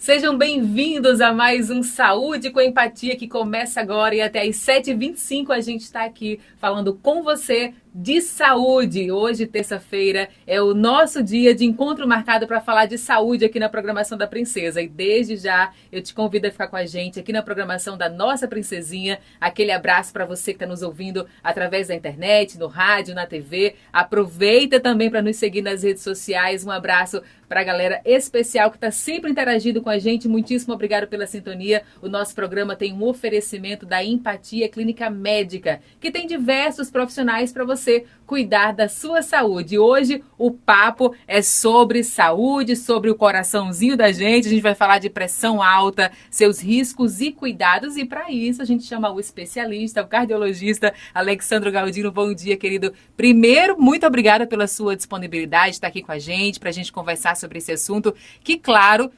Sejam bem-vindos a mais um Saúde com Empatia que começa agora e até às 7h25 a gente está aqui falando com você de saúde. Hoje, terça-feira, é o nosso dia de encontro marcado para falar de saúde aqui na programação da Princesa. E desde já eu te convido a ficar com a gente aqui na programação da nossa Princesinha. Aquele abraço para você que está nos ouvindo através da internet, no rádio, na TV. Aproveita também para nos seguir nas redes sociais. Um abraço para a galera especial que está sempre interagindo com a gente. Muitíssimo obrigado pela sintonia. O nosso programa tem um oferecimento da Empatia Clínica Médica, que tem diversos profissionais para você cuidar da sua saúde. Hoje o papo é sobre saúde, sobre o coraçãozinho da gente. A gente vai falar de pressão alta, seus riscos e cuidados. E para isso a gente chama o especialista, o cardiologista Alexandro Galdino. Bom dia, querido. Primeiro, muito obrigada pela sua disponibilidade de estar aqui com a gente, para a gente conversar sobre esse assunto, que, claro,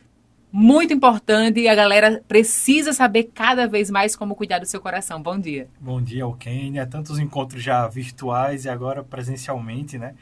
muito importante e a galera precisa saber cada vez mais como cuidar do seu coração. Bom dia. Bom dia, Alkênia. Tantos encontros já virtuais e agora presencialmente, né?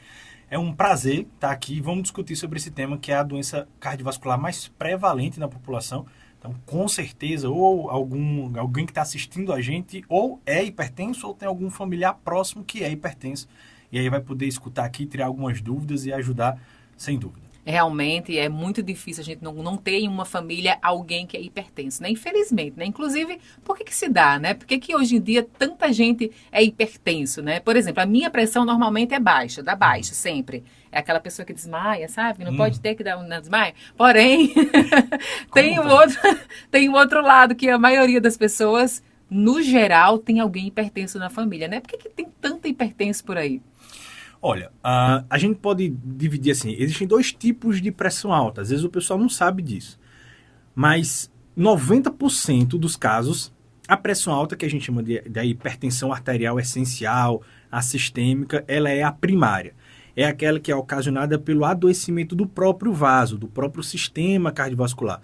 É um prazer estar aqui. Vamos discutir sobre esse tema, que é a doença cardiovascular mais prevalente na população. Então, com certeza, ou alguém que está assistindo a gente ou é hipertenso ou tem algum familiar próximo que é hipertenso. E aí vai poder escutar aqui, tirar algumas dúvidas e ajudar, sem dúvida. Realmente é muito difícil a gente não ter em uma família alguém que é hipertenso, né? Infelizmente, né? Inclusive, por que se dá, né? Por que hoje em dia tanta gente é hipertenso, né? Por exemplo, a minha pressão normalmente é baixa, dá baixa sempre. É aquela pessoa que desmaia, sabe? Não pode ter que dar um desmaio. Porém, tem um outro lado que a maioria das pessoas, no geral, tem alguém hipertenso na família, né? Por que tem tanta hipertenso por aí? Olha, a gente pode dividir assim, existem dois tipos de pressão alta, às vezes o pessoal não sabe disso, mas 90% dos casos, a pressão alta, que a gente chama de hipertensão arterial essencial, a sistêmica, ela é a primária. É aquela que é ocasionada pelo adoecimento do próprio vaso, do próprio sistema cardiovascular.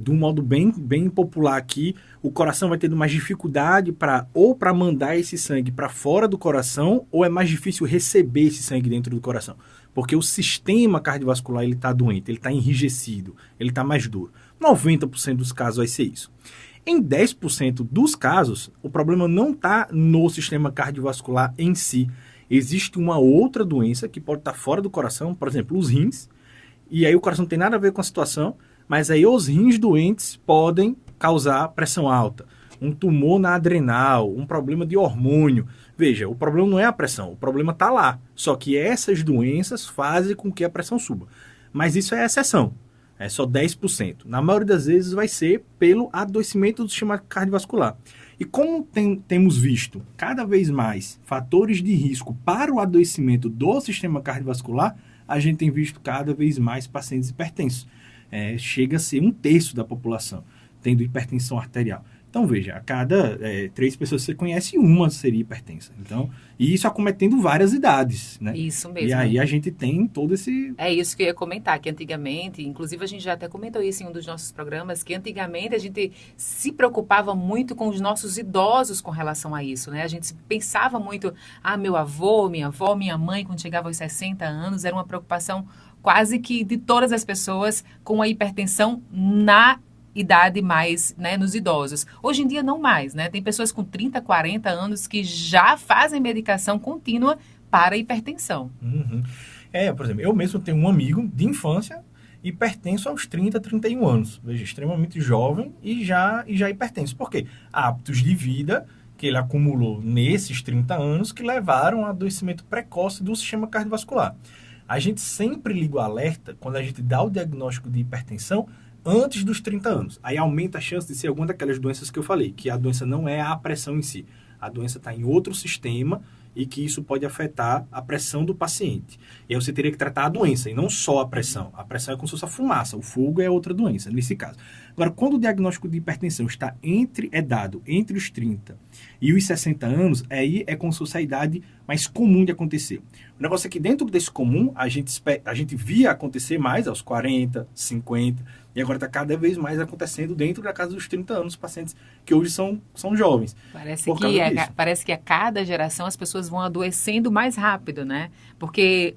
De um modo bem popular aqui, o coração vai tendo mais dificuldade para mandar esse sangue para fora do coração, ou é mais difícil receber esse sangue dentro do coração. Porque o sistema cardiovascular está doente, ele está enrijecido, ele está mais duro. 90% dos casos vai ser isso. Em 10% dos casos, o problema não está no sistema cardiovascular em si. Existe uma outra doença que pode estar fora do coração, por exemplo, os rins, e aí o coração não tem nada a ver com a situação, mas aí os rins doentes podem causar pressão alta, um tumor na adrenal, um problema de hormônio. Veja, o problema não é a pressão, o problema está lá. Só que essas doenças fazem com que a pressão suba. Mas isso é exceção, é só 10%. Na maioria das vezes vai ser pelo adoecimento do sistema cardiovascular. E como temos visto cada vez mais fatores de risco para o adoecimento do sistema cardiovascular, a gente tem visto cada vez mais pacientes hipertensos. Chega a ser 1/3 da população tendo hipertensão arterial. Então, veja, a cada 3 pessoas que você conhece, uma seria hipertensa. Então, e isso acometendo várias idades, né? Isso mesmo. E aí a gente tem todo esse... É isso que eu ia comentar, que antigamente, inclusive a gente já até comentou isso em um dos nossos programas, que antigamente a gente se preocupava muito com os nossos idosos com relação a isso, né? A gente pensava muito, meu avô, minha avó, minha mãe, quando chegava aos 60 anos, era uma preocupação quase que de todas as pessoas com a hipertensão na idade mais, né, nos idosos. Hoje em dia não mais, né? Tem pessoas com 30, 40 anos que já fazem medicação contínua para hipertensão. Uhum. Por exemplo, eu mesmo tenho um amigo de infância hipertenso aos 30, 31 anos. Veja, extremamente jovem e já hipertenso. Por quê? Hábitos de vida que ele acumulou nesses 30 anos que levaram a adoecimento precoce do sistema cardiovascular. A gente sempre liga o alerta quando a gente dá o diagnóstico de hipertensão antes dos 30 anos. Aí aumenta a chance de ser alguma daquelas doenças que eu falei, que a doença não é a pressão em si. A doença está em outro sistema e que isso pode afetar a pressão do paciente. E aí você teria que tratar a doença e não só a pressão. A pressão é como se fosse a fumaça, o fogo é outra doença, nesse caso. Agora, quando o diagnóstico de hipertensão é dado entre os 30 e os 60 anos, aí é como se fosse a idade mais comum de acontecer. O negócio é que dentro desse comum, a gente via acontecer mais aos 40, 50, e agora está cada vez mais acontecendo dentro da casa dos 30 anos, pacientes que hoje são jovens. Parece que a cada geração as pessoas vão adoecendo mais rápido, né? Porque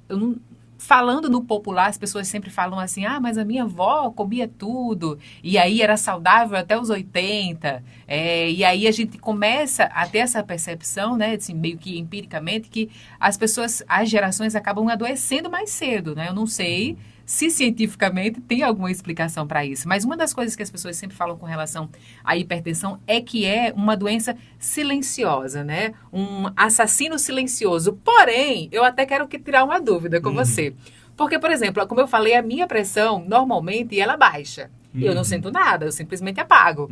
falando no popular, as pessoas sempre falam assim, mas a minha avó comia tudo, e aí era saudável até os 80, e aí a gente começa a ter essa percepção, né, assim, meio que empiricamente, que as pessoas, as gerações acabam adoecendo mais cedo, né? Eu não sei se cientificamente tem alguma explicação para isso, mas uma das coisas que as pessoas sempre falam com relação à hipertensão é que é uma doença silenciosa, né? Um assassino silencioso. Porém, eu até quero tirar uma dúvida com você. Porque, por exemplo, como eu falei, a minha pressão, normalmente, ela baixa. Eu não sinto nada, eu simplesmente apago.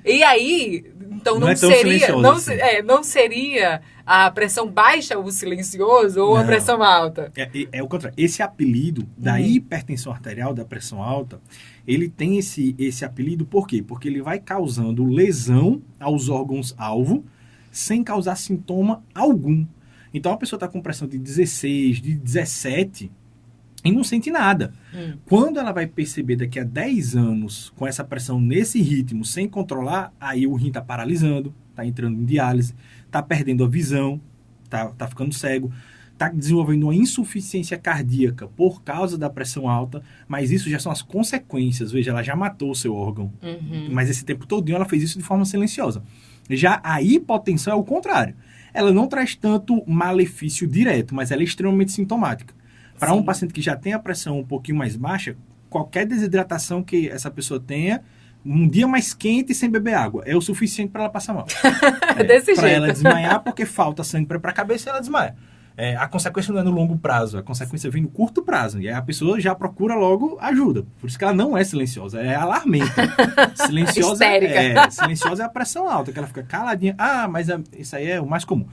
E aí, então não seria, não seria a pressão baixa o silencioso ou a pressão alta? É o contrário. Esse apelido da hipertensão arterial, da pressão alta, ele tem esse apelido por quê? Porque ele vai causando lesão aos órgãos-alvo sem causar sintoma algum. Então, a pessoa está com pressão de 16, de 17... e não sente nada. Quando ela vai perceber daqui a 10 anos, com essa pressão nesse ritmo, sem controlar, aí o rim está paralisando, está entrando em diálise, está perdendo a visão, está ficando cego, está desenvolvendo uma insuficiência cardíaca por causa da pressão alta, mas isso já são as consequências. Veja, ela já matou o seu órgão, mas esse tempo todo ela fez isso de forma silenciosa. Já a hipotensão é o contrário. Ela não traz tanto malefício direto, mas ela é extremamente sintomática. Para um paciente que já tem a pressão um pouquinho mais baixa, qualquer desidratação que essa pessoa tenha, um dia mais quente sem beber água, é o suficiente para ela passar mal. Desse jeito. Para ela desmaiar, porque falta sangue para a cabeça e ela desmaia. A consequência não é no longo prazo, a consequência vem no curto prazo. E aí a pessoa já procura logo ajuda. Por isso que ela não é silenciosa, é alarmenta. Silenciosa é a pressão alta, que ela fica caladinha. Mas isso aí é o mais comum.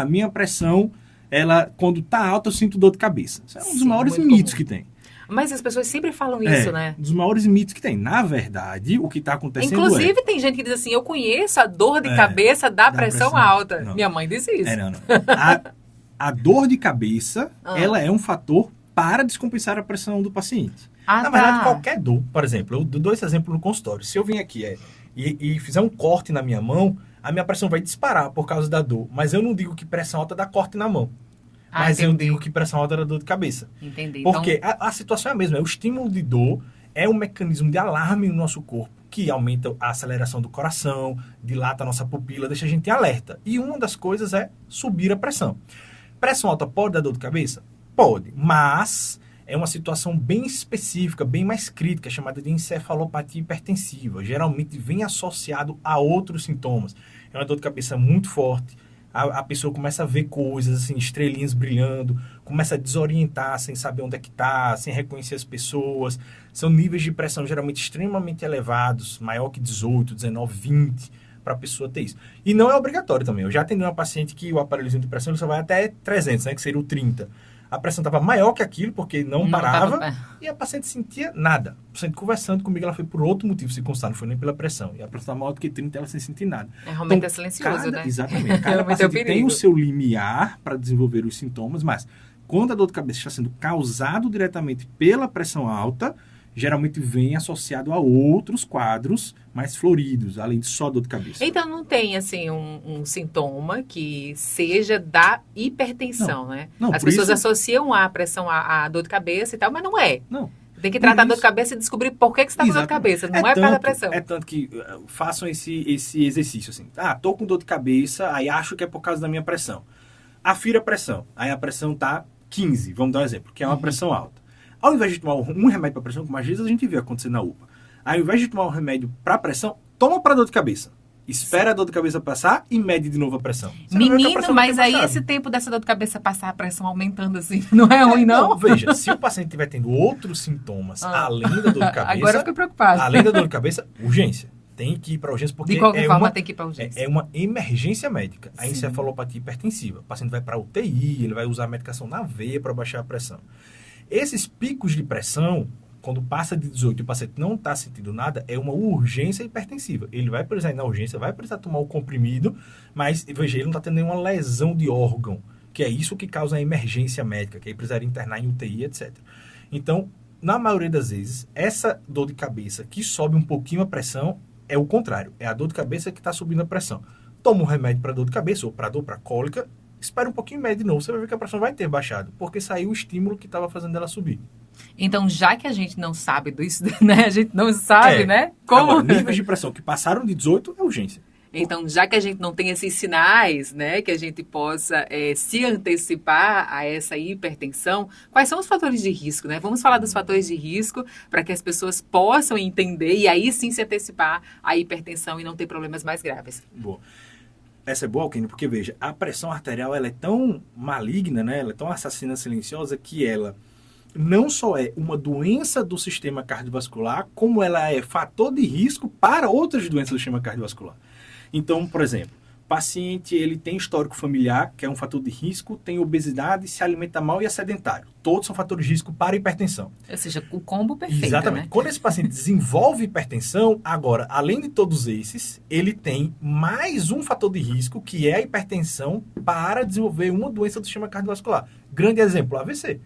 Minha pressão... ela, quando tá alta, eu sinto dor de cabeça. Isso é um dos maiores mitos que tem. Mas as pessoas sempre falam isso, né? Um dos maiores mitos que tem. Na verdade, o que está acontecendo Inclusive, tem gente que diz assim, eu conheço a dor de cabeça da pressão alta. Não. Minha mãe diz isso. Não. A dor de cabeça, ela é um fator para descompensar a pressão do paciente. Na verdade, qualquer dor, por exemplo, eu dou esse exemplo no consultório. Se eu vim aqui e fizer um corte na minha mão, a minha pressão vai disparar por causa da dor. Mas eu não digo que pressão alta dá corte na mão. Mas eu digo que pressão alta dá dor de cabeça. Entendi. Porque a situação é a mesma. O estímulo de dor é um mecanismo de alarme no nosso corpo que aumenta a aceleração do coração, dilata a nossa pupila, deixa a gente alerta. E uma das coisas é subir a pressão. Pressão alta pode dar dor de cabeça? Pode. Mas é uma situação bem específica, bem mais crítica, chamada de encefalopatia hipertensiva. Geralmente vem associado a outros sintomas. É uma dor de cabeça muito forte. A pessoa começa a ver coisas, assim, estrelinhas brilhando, começa a desorientar sem saber onde é que está, sem reconhecer as pessoas. São níveis de pressão geralmente extremamente elevados, maior que 18, 19, 20, para a pessoa ter isso. E não é obrigatório também. Eu já atendi uma paciente que o aparelhozinho de pressão ele só vai até 300, né, que seria o 30. A pressão estava maior que aquilo, porque não parava, e a paciente sentia nada. A paciente conversando comigo, ela foi por outro motivo, se constar, não foi nem pela pressão. E a pressão estava maior do que 30, ela sem sentir nada. Realmente então, é silencioso, né? Exatamente. Cada paciente tem o seu limiar para desenvolver os sintomas, mas quando a dor de cabeça está sendo causada diretamente pela pressão alta, geralmente vem associado a outros quadros mais floridos, além de só dor de cabeça. Então não tem, assim, um sintoma que seja da hipertensão, né? Não, as pessoas associam a pressão à dor de cabeça e tal, mas não é. Não. Tem que tratar a dor de cabeça e descobrir por que você está com dor de cabeça, não é por causa da pressão. É tanto que façam esse exercício, assim. Tô com dor de cabeça, aí acho que é por causa da minha pressão. Afira a pressão, aí a pressão tá 15, vamos dar um exemplo, que é uma pressão alta. Ao invés de tomar um remédio para pressão, como às vezes a gente vê acontecer na UPA, ao invés de tomar um remédio para pressão, toma para dor de cabeça. Espera a dor de cabeça passar e mede de novo a pressão. Menino, mas aí esse tempo dessa dor de cabeça passar, a pressão aumentando assim, não é ruim, não? Veja, se o paciente estiver tendo outros sintomas, além da dor de cabeça... Agora eu fiquei preocupado. Além da dor de cabeça, urgência. Tem que ir para urgência porque de qualquer forma tem que ir para urgência. É uma emergência médica, a encefalopatia hipertensiva. O paciente vai para UTI, ele vai usar a medicação na veia para baixar a pressão. Esses picos de pressão, quando passa de 18 e o paciente não está sentindo nada, é uma urgência hipertensiva. Ele vai precisar ir na urgência, vai precisar tomar o comprimido, mas, veja, ele não está tendo nenhuma lesão de órgão, que é isso que causa a emergência médica, que aí precisaria internar em UTI, etc. Então, na maioria das vezes, essa dor de cabeça que sobe um pouquinho a pressão é o contrário. É a dor de cabeça que está subindo a pressão. Toma um remédio para dor de cabeça ou para dor, para cólica, espera um pouquinho e mede de novo, você vai ver que a pressão vai ter baixado, porque saiu o estímulo que estava fazendo ela subir. Então, já que a gente não sabe disso, né? A gente não sabe, né? Como? Agora, níveis de pressão que passaram de 18 é urgência. Então, já que a gente não tem esses sinais, né, que a gente possa se antecipar a essa hipertensão, quais são os fatores de risco, né? Vamos falar dos fatores de risco para que as pessoas possam entender e aí sim se antecipar à hipertensão e não ter problemas mais graves. Boa. Essa é boa, Alquine, porque veja, a pressão arterial ela é tão maligna, né? Ela é tão assassina silenciosa que ela não só é uma doença do sistema cardiovascular, como ela é fator de risco para outras doenças do sistema cardiovascular. Então, por exemplo, o paciente ele tem histórico familiar, que é um fator de risco, tem obesidade, se alimenta mal e é sedentário. Todos são fatores de risco para hipertensão. Ou seja, o combo perfeito, exatamente. Né? Quando esse paciente desenvolve hipertensão, agora, além de todos esses, ele tem mais um fator de risco, que é a hipertensão, para desenvolver uma doença do sistema cardiovascular. Grande exemplo, AVC.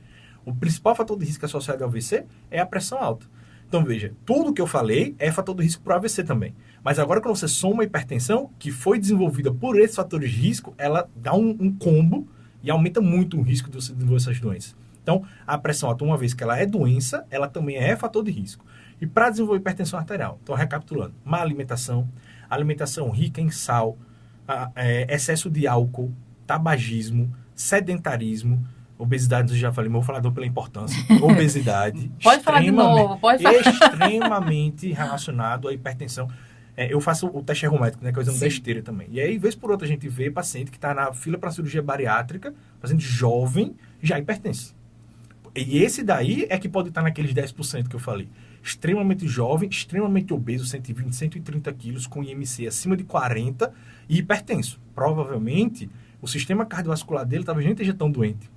O principal fator de risco associado ao AVC é a pressão alta. Então, veja, tudo que eu falei é fator de risco para o AVC também. Mas agora, quando você soma a hipertensão, que foi desenvolvida por esses fatores de risco, ela dá um combo e aumenta muito o risco de você desenvolver essas doenças. Então, a pressão alta, uma vez que ela é doença, ela também é fator de risco. E para desenvolver hipertensão arterial, então, recapitulando, má alimentação, alimentação rica em sal, excesso de álcool, tabagismo, sedentarismo, obesidade, eu já falei, mas vou falar pela importância. Obesidade. Pode falar de novo, pode falar. Extremamente relacionado à hipertensão. Eu faço o teste ergométrico, né, que é o exame da esteira também. E aí, vez por outra, a gente vê paciente que está na fila para cirurgia bariátrica, paciente jovem, já hipertenso. E esse daí é que pode estar naqueles 10% que eu falei. Extremamente jovem, extremamente obeso, 120, 130 quilos, com IMC acima de 40 e hipertenso. Provavelmente, o sistema cardiovascular dele talvez nem esteja tão doente.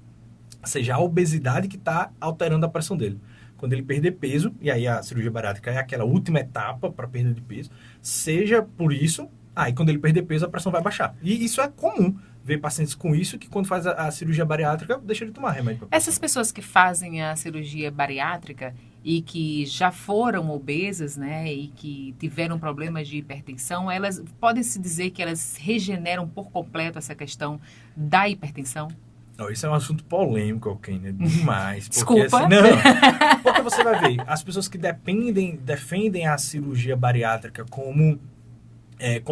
Seja a obesidade que está alterando a pressão dele. Quando ele perder peso, e aí a cirurgia bariátrica é aquela última etapa para perda de peso, seja por isso, aí quando ele perder peso a pressão vai baixar. E isso é comum, ver pacientes com isso, que quando faz a cirurgia bariátrica, deixa de tomar remédio. Essas pessoas que fazem a cirurgia bariátrica e que já foram obesas, né, e que tiveram problemas de hipertensão, elas podem se dizer que elas regeneram por completo essa questão da hipertensão? Não, isso é um assunto polêmico, ok, né? Demais. Desculpa. Porque, não, porque você vai ver, as pessoas que defendem a cirurgia bariátrica como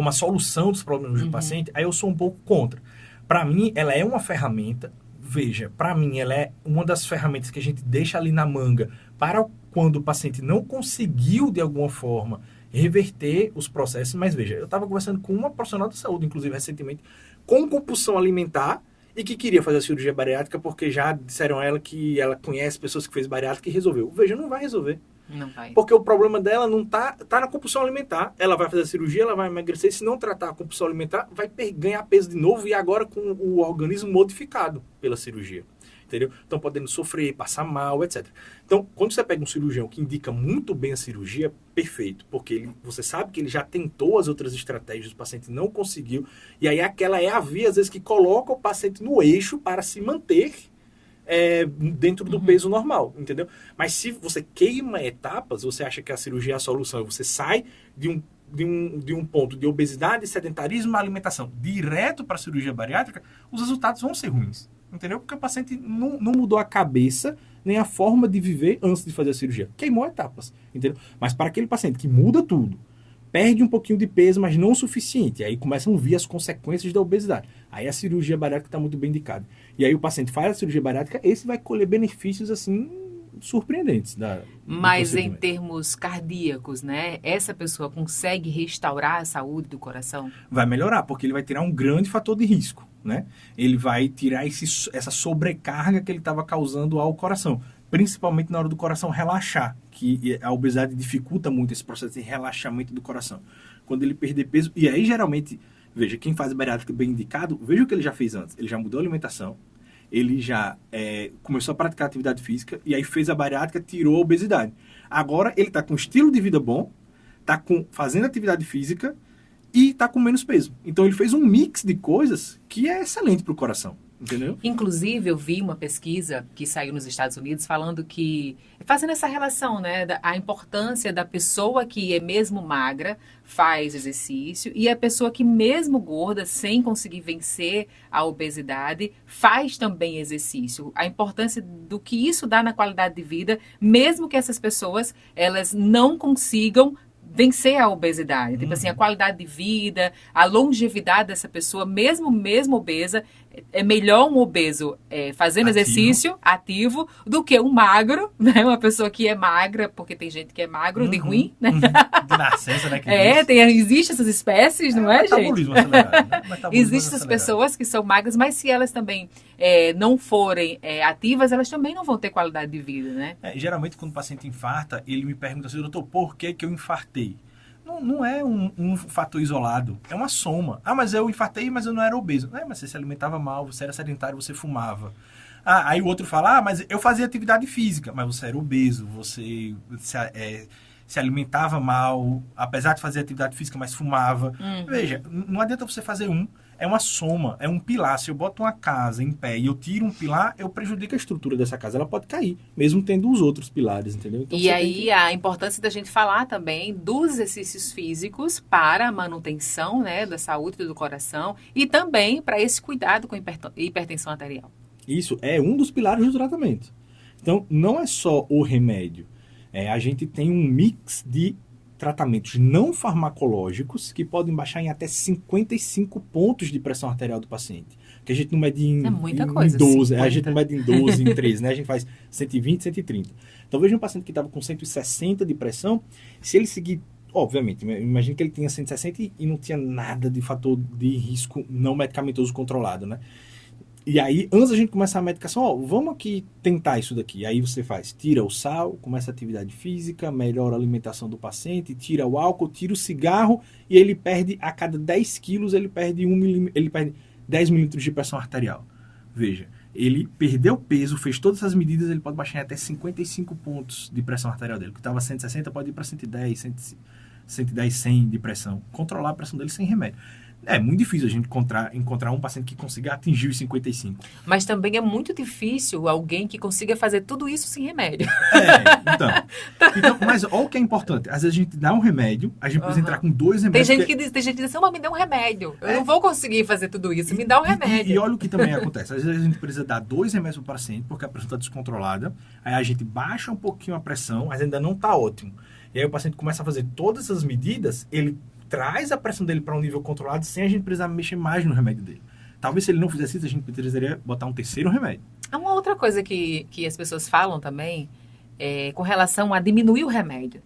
a solução dos problemas do paciente, aí eu sou um pouco contra. Para mim, ela é uma ferramenta, veja, para mim, ela é uma das ferramentas que a gente deixa ali na manga para quando o paciente não conseguiu, de alguma forma, reverter os processos. Mas veja, eu estava conversando com uma profissional de saúde, inclusive, recentemente, com compulsão alimentar, e que queria fazer a cirurgia bariátrica porque já disseram a ela que ela conhece pessoas que fez bariátrica e resolveu. Veja, não vai resolver. Não vai. Porque o problema dela não tá na compulsão alimentar. Ela vai fazer a cirurgia, ela vai emagrecer. Se não tratar a compulsão alimentar, vai ganhar peso de novo e agora com o organismo modificado pela cirurgia. Entendeu? Então, podendo sofrer, passar mal, etc. Então, quando você pega um cirurgião que indica muito bem a cirurgia, perfeito. Porque você sabe que ele já tentou as outras estratégias, o paciente não conseguiu. E aí, aquela é a via, às vezes, que coloca o paciente no eixo para se manter dentro do peso normal, entendeu? Mas se você queima etapas, você acha que a cirurgia é a solução, você sai de um ponto de obesidade, sedentarismo, alimentação, direto para a cirurgia bariátrica, os resultados vão ser ruins. Entendeu? Porque o paciente não mudou a cabeça nem a forma de viver antes de fazer a cirurgia. Queimou etapas, entendeu? Mas para aquele paciente que muda tudo, perde um pouquinho de peso, mas não o suficiente, aí começam a vir as consequências da obesidade. Aí a cirurgia bariátrica está muito bem indicada. E aí o paciente faz a cirurgia bariátrica, esse vai colher benefícios assim surpreendentes. Mas em termos cardíacos, né? Essa pessoa consegue restaurar a saúde do coração? Vai melhorar, porque ele vai tirar um grande fator de risco, né? Ele vai tirar essa sobrecarga que ele estava causando ao coração, principalmente na hora do coração relaxar, que a obesidade dificulta muito esse processo de relaxamento do coração. Quando ele perder peso, e aí geralmente, veja, quem faz bariátrica bem indicado, veja o que ele já fez antes. Ele já mudou a alimentação, ele já começou a praticar atividade física, e aí fez a bariátrica, tirou a obesidade. Agora ele está com um estilo de vida bom, está fazendo atividade física, e está com menos peso. Então ele fez um mix de coisas que é excelente para o coração. entendeu? Inclusive, eu vi uma pesquisa que saiu nos Estados Unidos falando que, fazendo essa relação, né, a importância da pessoa que é mesmo magra, faz exercício, e a pessoa que mesmo gorda, sem conseguir vencer a obesidade, faz também exercício. A importância do que isso dá na qualidade de vida, mesmo que essas pessoas, elas não consigam vencer a obesidade. Tipo assim, a qualidade de vida, a longevidade dessa pessoa, mesmo obesa, é melhor um obeso fazendo exercício ativo do que um magro, né? Uma pessoa que é magra, porque tem gente que é magro de ruim, né? De nascença, né? Existem essas espécies, não é, gente? Metabolismo acelerado, né? Existem essas pessoas que são magras, mas se elas também não forem ativas, elas também não vão ter qualidade de vida, né? Geralmente, quando o paciente infarta, ele me pergunta assim, doutor, por que eu infartei? Não é um fator isolado, é uma soma. Ah, mas eu infartei, mas eu não era obeso. Mas você se alimentava mal, você era sedentário, você fumava. Aí o outro fala, mas eu fazia atividade física, mas você era obeso, você se alimentava mal, apesar de fazer atividade física, mas fumava. Veja, não adianta você fazer é uma soma, é um pilar. Se eu boto uma casa em pé e eu tiro um pilar, eu prejudico a estrutura dessa casa. Ela pode cair, mesmo tendo os outros pilares, entendeu? Então, e aí a importância da gente falar também dos exercícios físicos para a manutenção, né, da saúde do coração e também para esse cuidado com hipertensão arterial. Isso é um dos pilares do tratamento. Então, não é só o remédio. A gente tem um mix de tratamentos não farmacológicos que podem baixar em até 55 pontos de pressão arterial do paciente. Que a gente não mede em 12, a gente não mede em 12, em 13, né? A gente faz 120, 130. Então, veja um paciente que estava com 160 de pressão, se ele seguir, obviamente, imagine que ele tinha 160 e não tinha nada de fator de risco não medicamentoso controlado, né? E aí, antes da gente começar a medicação, vamos aqui tentar isso daqui. Aí você tira o sal, começa a atividade física, melhora a alimentação do paciente, tira o álcool, tira o cigarro e ele perde, a cada 10 quilos, ele perde 10 milímetros de pressão arterial. Veja, ele perdeu peso, fez todas essas medidas, ele pode baixar em até 55 pontos de pressão arterial dele. Que estava 160, pode ir para 110, 110, 100 de pressão. Controlar a pressão dele sem remédio. É muito difícil a gente encontrar um paciente que consiga atingir os 55. Mas também é muito difícil alguém que consiga fazer tudo isso sem remédio. Então, mas olha o que é importante. Às vezes a gente dá um remédio, a gente precisa entrar com 2 remédios. Tem gente que diz assim, me dá um remédio. Eu não vou conseguir fazer tudo isso, me dá um remédio. E olha o que também acontece. Às vezes a gente precisa dar 2 remédios para o paciente, porque a pressão está descontrolada. Aí a gente baixa um pouquinho a pressão, mas ainda não está ótimo. E aí o paciente começa a fazer todas essas medidas, ele traz a pressão dele para um nível controlado sem a gente precisar mexer mais no remédio dele. Talvez se ele não fizesse isso, a gente precisaria botar um terceiro remédio. Uma outra coisa que as pessoas falam também com relação a diminuir o remédio.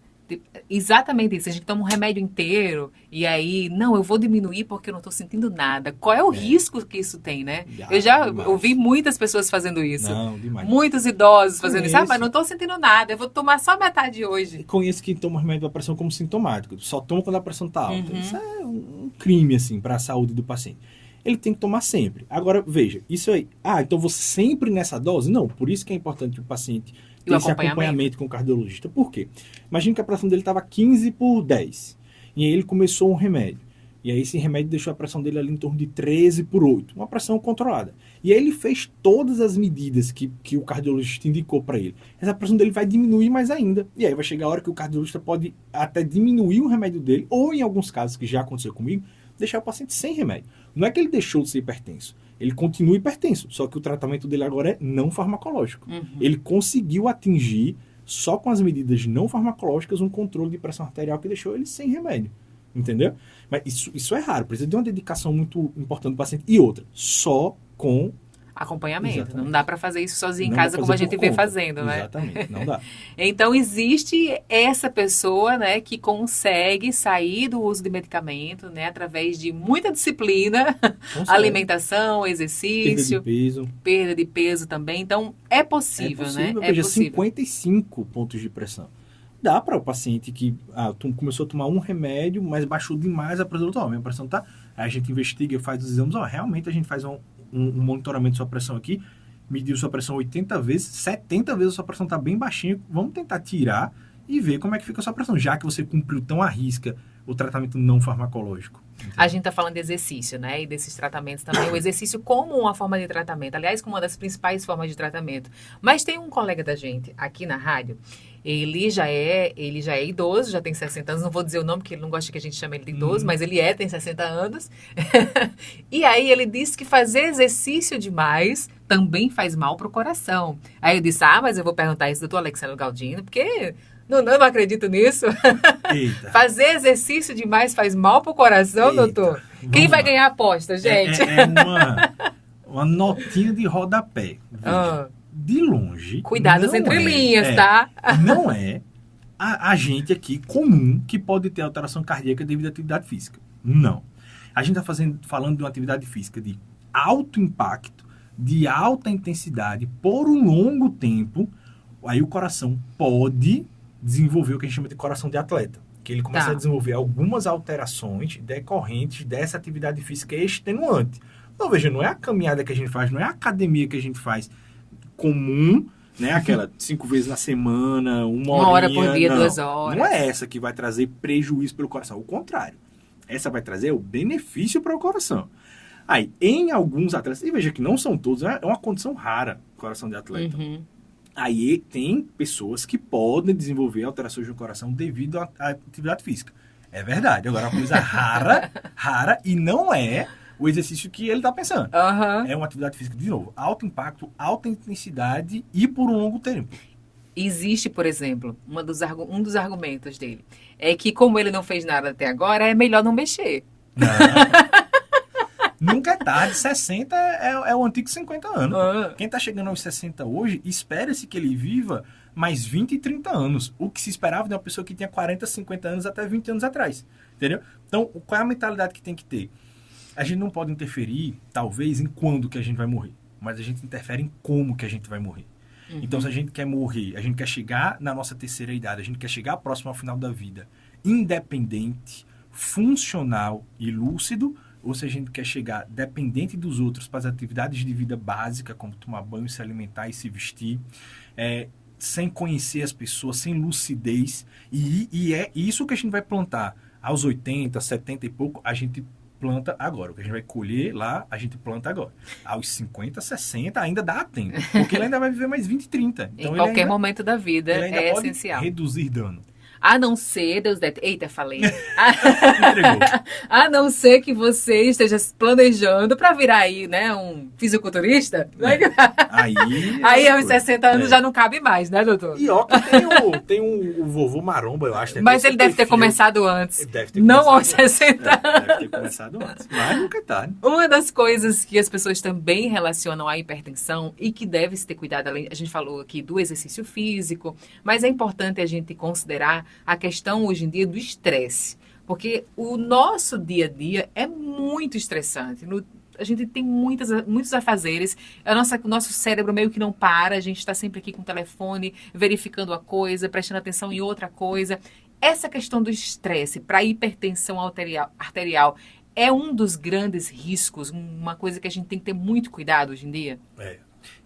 Exatamente isso. A gente toma um remédio inteiro e aí, não, eu vou diminuir porque eu não estou sentindo nada. Qual é o risco que isso tem, né? Eu já ouvi muitas pessoas fazendo isso. Não, demais. Muitos idosos fazendo isso. Mas não estou sentindo nada, eu vou tomar só metade hoje. Conheço quem toma remédio para pressão como sintomático. Só toma quando a pressão está alta. Isso é um crime, assim, para a saúde do paciente. Ele tem que tomar sempre. Agora, veja, isso aí. então você sempre nessa dose? Não, por isso que é importante o paciente ter esse acompanhamento com o cardiologista. Por quê? Imagina que a pressão dele estava 15/10. E aí ele começou um remédio. E aí esse remédio deixou a pressão dele ali em torno de 13/8. Uma pressão controlada. E aí ele fez todas as medidas que o cardiologista indicou para ele. Essa pressão dele vai diminuir mais ainda. E aí vai chegar a hora que o cardiologista pode até diminuir o remédio dele, ou em alguns casos, que já aconteceu comigo, deixar o paciente sem remédio. Não é que ele deixou de ser hipertenso. Ele continua hipertenso, só que o tratamento dele agora é não farmacológico. Ele conseguiu atingir, só com as medidas não farmacológicas, um controle de pressão arterial que deixou ele sem remédio. Entendeu? Mas isso é raro, precisa de uma dedicação muito importante do paciente. E outra, só com acompanhamento. Exatamente. Não dá para fazer isso sozinho em casa como a gente vê fazendo, né? Exatamente, não dá. Então, existe essa pessoa, né, que consegue sair do uso de medicamento, né, através de muita disciplina, alimentação, exercício, perda de peso também. Então, é possível, né? Veja, 55 pontos de pressão. Dá para o paciente que começou a tomar um remédio, mas baixou demais a pressão. Minha pressão tá... Aí a gente investiga, faz os exames. Realmente a gente faz um monitoramento de sua pressão aqui, mediu sua pressão 80 vezes, 70 vezes a sua pressão está bem baixinha, vamos tentar tirar e ver como é que fica a sua pressão, já que você cumpriu tão à risca o tratamento não farmacológico. A gente está falando de exercício, né? E desses tratamentos também. O exercício como uma forma de tratamento. Aliás, como uma das principais formas de tratamento. Mas tem um colega da gente aqui na rádio. Ele já é idoso, já tem 60 anos. Não vou dizer o nome, porque ele não gosta que a gente chame ele de idoso, mas ele tem 60 anos. E aí ele disse que fazer exercício demais também faz mal para o coração. Aí eu disse, mas eu vou perguntar isso do doutor Alexandre Galdino, porque... Eu não acredito nisso. Eita. Fazer exercício demais faz mal pro coração, Eita. doutor? Quem vai ganhar a aposta, gente? É uma notinha de rodapé. Veja, de longe... Cuidado das entrelinhas, tá? Não é a gente aqui comum que pode ter alteração cardíaca devido à atividade física. Não. A gente está falando de uma atividade física de alto impacto, de alta intensidade, por um longo tempo. Aí o coração pode desenvolver o que a gente chama de coração de atleta, que ele começa a desenvolver algumas alterações decorrentes dessa atividade física extenuante. Então, veja, não é a caminhada que a gente faz, não é a academia que a gente faz comum, né? Aquela 5 vezes na semana, uma hora por dia, 2 horas. Não é essa que vai trazer prejuízo para o coração. O contrário. Essa vai trazer o benefício para o coração. Aí, em alguns atletas, e veja que não são todos, é uma condição rara, coração de atleta. Uhum. Aí tem pessoas que podem desenvolver alterações no coração devido à atividade física. É verdade. Agora, é uma coisa rara, e não é o exercício que ele está pensando. Uhum. É uma atividade física, de novo, alto impacto, alta intensidade e por um longo tempo. Existe, por exemplo, um dos argumentos dele é que, como ele não fez nada até agora, é melhor não mexer. Não. Nunca é tarde. 60 é o antigo 50 anos. Quem está chegando aos 60 hoje, espera-se que ele viva mais 20 e 30 anos. O que se esperava de uma pessoa que tinha 40, 50 anos até 20 anos atrás. Entendeu? Então, qual é a mentalidade que tem que ter? A gente não pode interferir, talvez, em quando que a gente vai morrer. Mas a gente interfere em como que a gente vai morrer. Uhum. Então, se a gente quer morrer, a gente quer chegar na nossa terceira idade, a gente quer chegar próximo ao final da vida, independente, funcional e lúcido, ou se a gente quer chegar dependente dos outros para as atividades de vida básica, como tomar banho, se alimentar e se vestir, sem conhecer as pessoas, sem lucidez. E é isso que a gente vai plantar aos 80, 70 e pouco, a gente planta agora. O que a gente vai colher lá, a gente planta agora. Aos 50, 60 ainda dá tempo, porque ele ainda vai viver mais 20, 30. Então, em qualquer momento da vida ele é pode essencial. Reduzir dano. A não ser, Deus deve... Eita, falei. A não ser que você esteja planejando para virar aí, né, um fisiculturista. Aí aos 60 anos já não cabe mais, né, doutor? E ó, que tem o vovô Maromba, eu acho. Mas ele deve ter começado antes. Deve ter não aos 60 anos. Deve ter começado antes. Mas nunca é tarde. Uma das coisas que as pessoas também relacionam à hipertensão e que deve se ter cuidado, a gente falou aqui do exercício físico, mas é importante a gente considerar a questão hoje em dia do estresse, porque o nosso dia a dia é muito estressante. A gente tem muitos afazeres, o nosso cérebro meio que não para, a gente está sempre aqui com o telefone, verificando a coisa, prestando atenção em outra coisa. Essa questão do estresse para a hipertensão arterial é um dos grandes riscos, uma coisa que a gente tem que ter muito cuidado hoje em dia?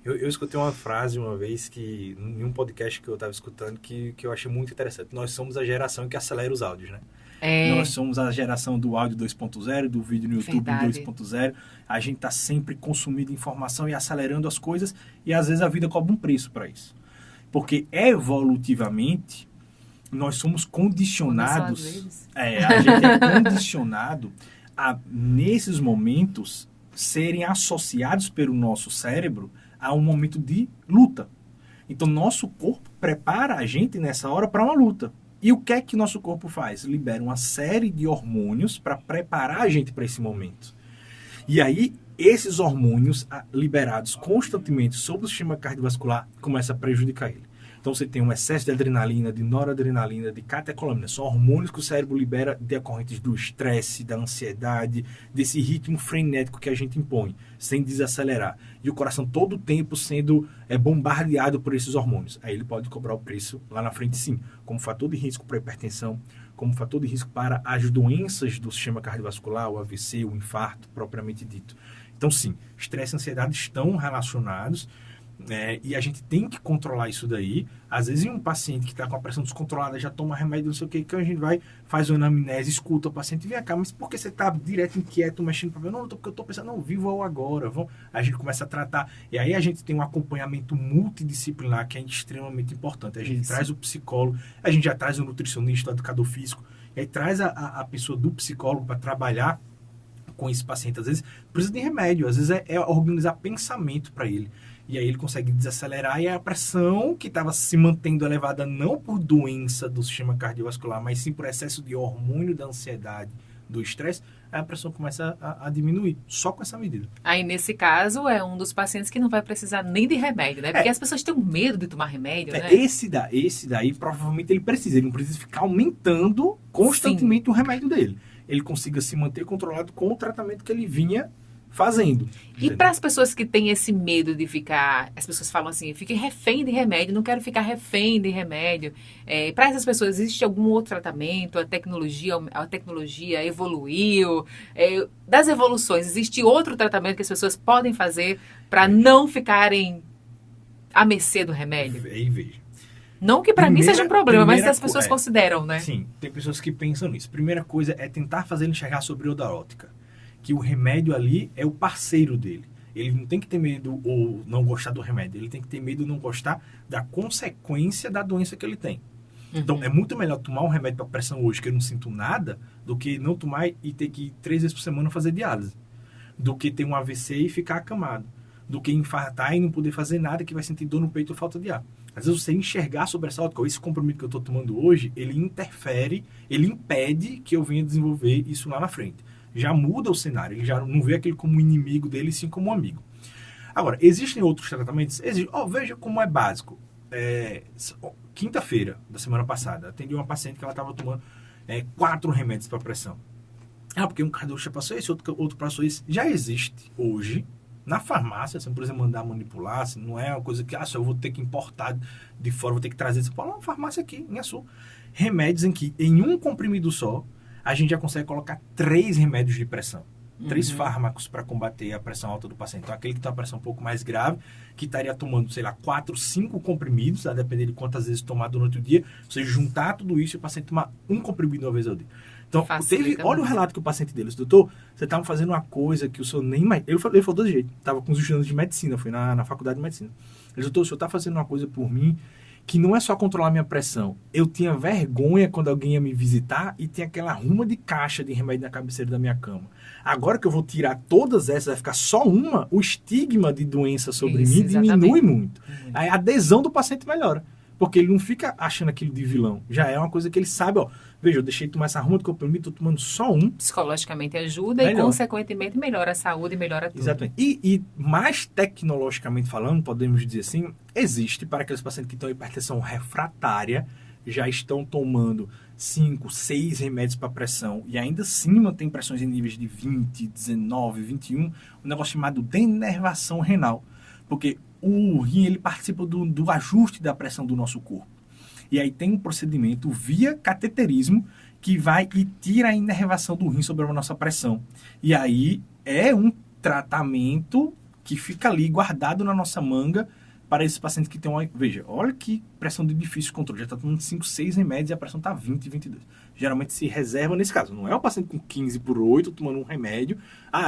Eu escutei uma frase uma vez em um podcast que eu estava escutando que eu achei muito interessante. Nós somos a geração que acelera os áudios, né? Nós somos a geração do áudio 2.0, do vídeo no YouTube 2.0. A gente está sempre consumindo informação e acelerando as coisas e às vezes a vida cobra um preço para isso. Porque evolutivamente nós somos condicionados... a gente é condicionado a, nesses momentos, serem associados pelo nosso cérebro a um momento de luta. Então, nosso corpo prepara a gente nessa hora para uma luta. E o que é que nosso corpo faz? Libera uma série de hormônios para preparar a gente para esse momento. E aí, esses hormônios liberados constantemente sobre o sistema cardiovascular começam a prejudicar ele. Então, você tem um excesso de adrenalina, de noradrenalina, de catecolamina. São hormônios que o cérebro libera decorrentes do estresse, da ansiedade, desse ritmo frenético que a gente impõe, sem desacelerar. E o coração todo o tempo sendo bombardeado por esses hormônios. Aí ele pode cobrar o preço lá na frente, sim, como fator de risco para a hipertensão, como fator de risco para as doenças do sistema cardiovascular, o AVC, o infarto, propriamente dito. Então, sim, estresse e ansiedade estão relacionados. E a gente tem que controlar isso daí. Às vezes, um paciente que está com a pressão descontrolada já toma remédio, não sei o que, a gente vai, faz uma anamnese, escuta o paciente, vem cá, mas por que você está direto inquieto, mexendo para ver? Não, porque eu estou pensando, não, vivo ou agora. A gente começa a tratar. E aí a gente tem um acompanhamento multidisciplinar que é extremamente importante. A gente traz o psicólogo, a gente já traz o nutricionista, o educador físico, e aí traz a pessoa do psicólogo para trabalhar com esse paciente. Às vezes precisa de remédio, às vezes é organizar pensamento para ele. E aí ele consegue desacelerar e a pressão que estava se mantendo elevada não por doença do sistema cardiovascular, mas sim por excesso de hormônio da ansiedade, do estresse, a pressão começa a diminuir, só com essa medida. Aí, nesse caso, é um dos pacientes que não vai precisar nem de remédio, né? Porque as pessoas têm medo de tomar remédio, né? Esse daí, provavelmente ele não precisa ficar aumentando constantemente o remédio dele. Ele consiga se manter controlado com o tratamento que ele vinha fazendo. E para as pessoas que têm esse medo de ficar, as pessoas falam assim, fiquem refém de remédio, não quero ficar refém de remédio. Para essas pessoas, existe algum outro tratamento? A tecnologia evoluiu? Das evoluções, existe outro tratamento que as pessoas podem fazer para não ficarem à mercê do remédio? Veja. Não que para mim seja um problema, mas as pessoas consideram, né? Sim, tem pessoas que pensam nisso. Primeira coisa é tentar fazer ele enxergar sobre o da ótica. Que o remédio ali é o parceiro dele. Ele não tem que ter medo ou não gostar do remédio. Ele tem que ter medo ou não gostar da consequência da doença que ele tem. Uhum. Então, é muito melhor tomar um remédio para pressão hoje que eu não sinto nada do que não tomar e ter que ir 3 vezes por semana fazer diálise. Do que ter um AVC e ficar acamado. Do que infartar e não poder fazer nada que vai sentir dor no peito ou falta de ar. Às vezes você enxergar sobre essa ótica, esse comprimido que eu estou tomando hoje, ele interfere, ele impede que eu venha desenvolver isso lá na frente. Já muda o cenário, ele já não vê aquele como inimigo dele, sim como um amigo. Agora, existem outros tratamentos? Veja como é básico. Quinta-feira da semana passada, atendi uma paciente que ela estava tomando 4 remédios para pressão. Porque um cardiologista passou esse, outro passou esse. Já existe hoje, na farmácia, você não precisa mandar manipular, assim, não é uma coisa que só eu vou ter que importar de fora, vou ter que trazer. Você pode lá na farmácia aqui, em Açu. Remédios em que, em um comprimido só, a gente já consegue colocar 3 remédios de pressão. 3 fármacos para combater a pressão alta do paciente. Então, aquele que tem uma pressão um pouco mais grave, que estaria tomando, 4, 5 comprimidos, a depender de quantas vezes tomar durante o dia. Você juntar tudo isso e o paciente tomar um comprimido uma vez ao dia. Então, olha o relato que o paciente dele disse, doutor, você estava fazendo uma coisa que o senhor nem mais... Ele falou do jeito, estava com os estudantes de medicina, foi na faculdade de medicina. Ele disse, doutor, o senhor está fazendo uma coisa por mim que não é só controlar minha pressão. Eu tinha vergonha quando alguém ia me visitar e tinha aquela ruma de caixa de remédio na cabeceira da minha cama. Agora que eu vou tirar todas essas, vai ficar só uma, o estigma de doença sobre mim diminui muito. A adesão do paciente melhora. Porque ele não fica achando aquilo de vilão. Já é uma coisa que ele sabe, veja, eu deixei de tomar essa ruma de comprimido, estou tomando só um. Psicologicamente ajuda e, consequentemente, melhora a saúde e melhora tudo. Exatamente. E mais tecnologicamente falando, podemos dizer assim, existe para aqueles pacientes que estão em hipertensão refratária, já estão tomando 5, 6 remédios para pressão e ainda assim mantém pressões em níveis de 20, 19, 21, um negócio chamado denervação renal. Porque o rim ele participa do ajuste da pressão do nosso corpo. E aí tem um procedimento via cateterismo que vai e tira a inervação do rim sobre a nossa pressão. E aí é um tratamento que fica ali guardado na nossa manga para esses pacientes que têm uma... Veja, olha que pressão de difícil controle. Já está tomando 5, 6 remédios e a pressão está 20, 22. Geralmente se reserva nesse caso. Não é o paciente com 15/8 tomando um remédio.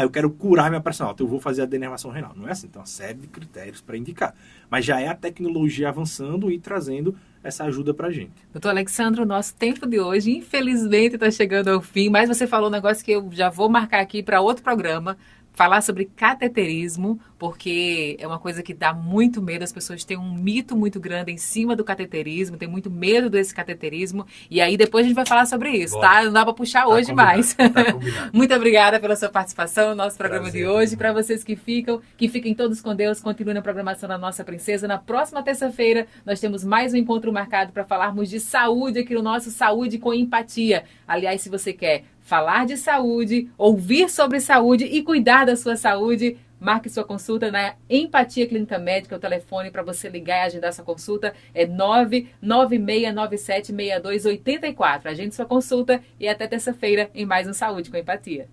Eu quero curar minha pressão alta, eu vou fazer a denervação renal. Não é assim, tem uma série de critérios para indicar. Mas já é a tecnologia avançando e trazendo essa ajuda para a gente. Doutor Alexandre, o nosso tempo de hoje, infelizmente, está chegando ao fim. Mas você falou um negócio que eu já vou marcar aqui para outro programa. Falar sobre cateterismo, porque é uma coisa que dá muito medo, as pessoas têm um mito muito grande em cima do cateterismo, tem muito medo desse cateterismo, e aí depois a gente vai falar sobre isso, Boa. Tá? Não dá para puxar hoje mais. Tá muito obrigada pela sua participação no nosso programa de hoje. Para vocês que fiquem todos com Deus, continuem na programação da Nossa Princesa. Na próxima terça-feira, nós temos mais um encontro marcado para falarmos de saúde aqui no nosso Saúde com Empatia. Aliás, se você quer falar de saúde, ouvir sobre saúde e cuidar da sua saúde, marque sua consulta na Empatia Clínica Médica. O telefone para você ligar e agendar sua consulta é 996976284. Agende sua consulta e até terça-feira em mais um Saúde com Empatia.